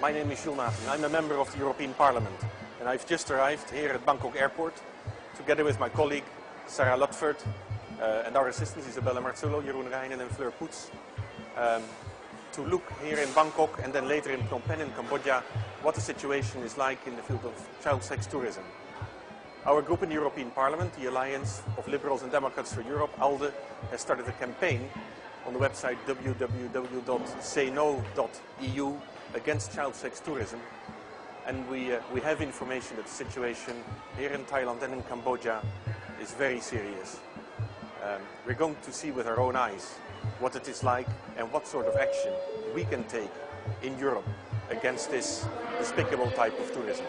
My name is Jules Maarten. I'm a member of the European Parliament and I've just arrived here at Bangkok Airport together with my colleague Sarah Ludford and our assistants Isabella Marzullo, Jeroen Rijnen and Fleur Poets to look here in Bangkok and then later in Phnom Penh in Cambodia what the situation is like in the field of child sex tourism. Our group in the European Parliament, the Alliance of Liberals and Democrats for Europe, ALDE, has started a campaign on the website www.sayno.eu against child sex tourism. And we have information that the situation here in Thailand and in Cambodia is very serious. We're going to see with our own eyes what it is like and what sort of action we can take in Europe against this despicable type of tourism.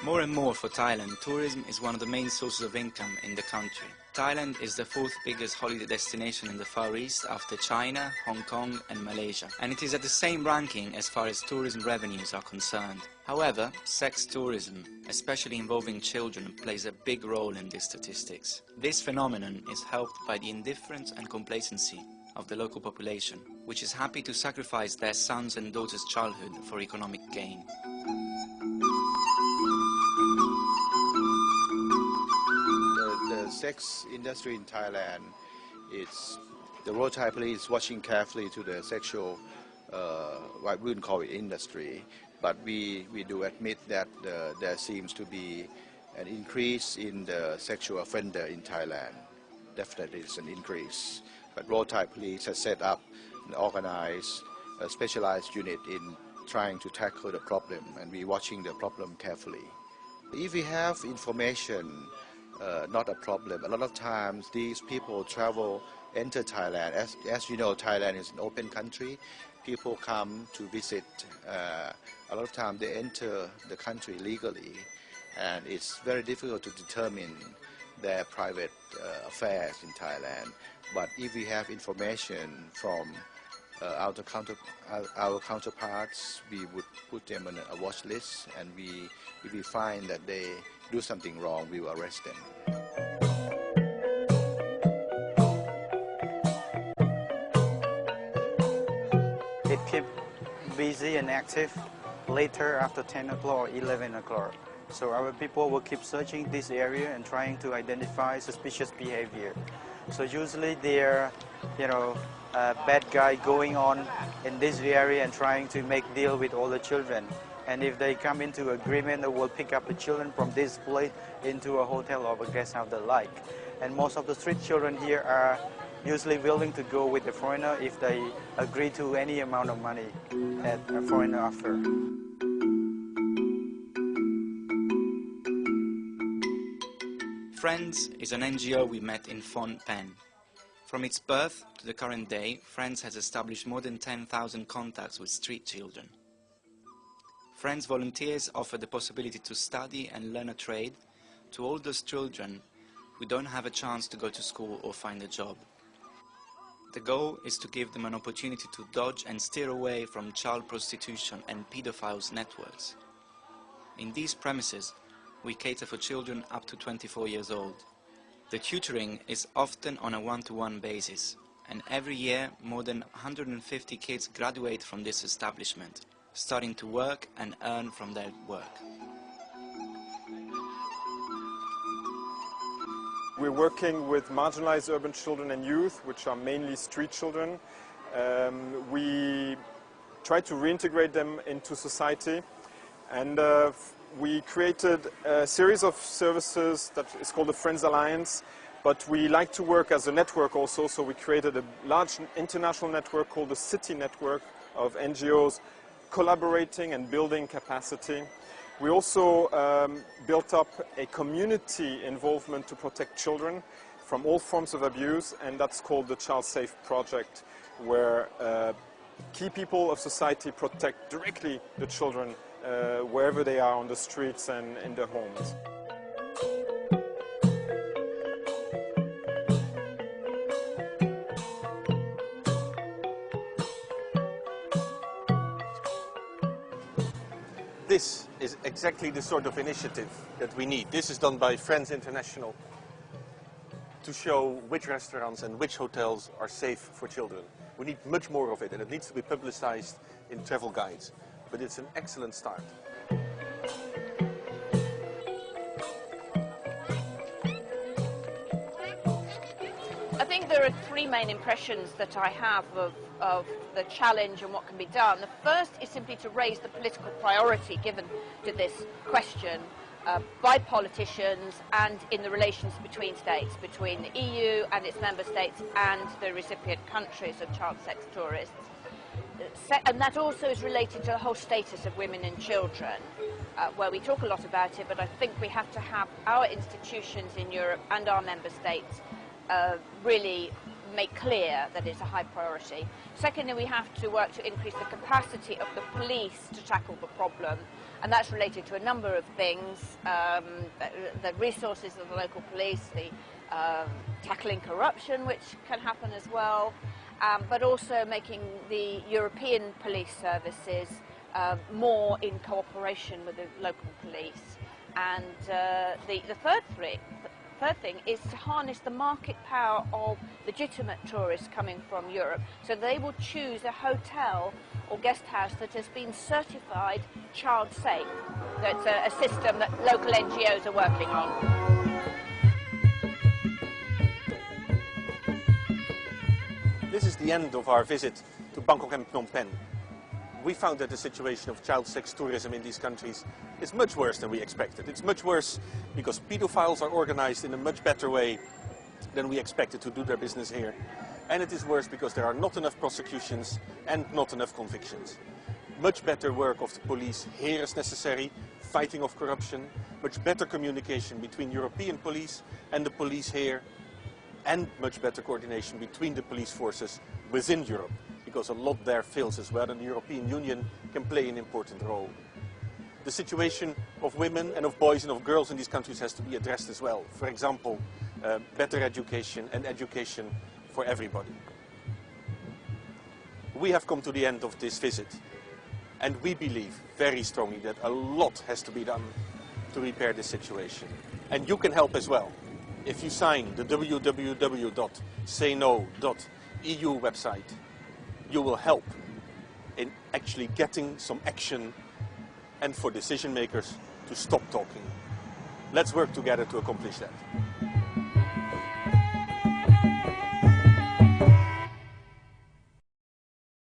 More and more for Thailand, tourism is one of the main sources of income in the country. Thailand is the fourth biggest holiday destination in the Far East after China, Hong Kong and Malaysia. And it is at the same ranking as far as tourism revenues are concerned. However, sex tourism, especially involving children, plays a big role in these statistics. This phenomenon is helped by the indifference and complacency of the local population, which is happy to sacrifice their sons' and daughters' childhood for economic gain. The sex industry in Thailand, the Royal Thai police watching carefully to the sexual, I wouldn't call it industry, but we do admit that there seems to be an increase in the sexual offender in Thailand. Definitely it's an increase. But Royal Thai police has set up and organized a specialized unit in trying to tackle the problem, and we're watching the problem carefully. If we have information, not a problem. A lot of times these people enter Thailand. As you know, Thailand is an open country. People come to visit. A lot of times they enter the country legally, and it's very difficult to determine their private affairs in Thailand. But if we have information from our counterparts, we would put them on a watch list, and if we find that they do something wrong, we will arrest them. It keeps busy and active later after 10 o'clock or 11 o'clock. So our people will keep searching this area and trying to identify suspicious behavior. So usually there are, bad guy going on in this area and trying to make deal with all the children. And if they come into agreement, they will pick up the children from this place into a hotel or a guest house they like. And most of the street children here are usually willing to go with the foreigner if they agree to any amount of money that a foreigner offers. Friends is an NGO we met in Phnom Penh. From its birth to the current day, Friends has established more than 10,000 contacts with street children. Friends volunteers offer the possibility to study and learn a trade to all those children who don't have a chance to go to school or find a job. The goal is to give them an opportunity to dodge and steer away from child prostitution and pedophiles' networks. In these premises, we cater for children up to 24 years old. The tutoring is often on a one-to-one basis, and every year more than 150 kids graduate from this establishment, starting to work and earn from their work. We're working with marginalized urban children and youth, which are mainly street children. We try to reintegrate them into society, and we created a series of services that is called the Friends Alliance, but we like to work as a network also, so we created a large international network called the City Network of NGOs collaborating and building capacity. We also built up a community involvement to protect children from all forms of abuse, and that's called the Child Safe Project, where key people of society protect directly the children wherever they are on the streets and in their homes. This is exactly the sort of initiative that we need. This is done by Friends International to show which restaurants and which hotels are safe for children. We need much more of it, and it needs to be publicized in travel guides. But it's an excellent start. I think there are three main impressions that I have of the challenge and what can be done. The first is simply to raise the political priority given to this question by politicians and in the relations between states, between the EU and its member states and the recipient countries of child sex tourists. And that also is related to the whole status of women and children, where we talk a lot about it, but I think we have to have our institutions in Europe and our member states really make clear that it's a high priority. Secondly, we have to work to increase the capacity of the police to tackle the problem, and that's related to a number of things, the resources of the local police, the tackling corruption, which can happen as well, but also making the European police services more in cooperation with the local police. And the third thing is to harness the market power of legitimate tourists coming from Europe, so they will choose a hotel or guest house that has been certified child safe. That's a system that local NGOs are working on. This is the end of our visit to Bangkok and Phnom Penh. We found that the situation of child sex tourism in these countries is much worse than we expected. It's much worse because pedophiles are organized in a much better way than we expected to do their business here. And it is worse because there are not enough prosecutions and not enough convictions. Much better work of the police here is necessary, fighting off corruption, much better communication between European police and the police here, and much better coordination between the police forces within Europe, because a lot there fails as well, and the European Union can play an important role. The situation of women and of boys and of girls in these countries has to be addressed as well. For example, better education and education for everybody. We have come to the end of this visit, and we believe very strongly that a lot has to be done to repair this situation. And you can help as well. If you sign the www.sayno.eu website, you will help in actually getting some action and for decision makers to stop talking. Let's work together to accomplish that.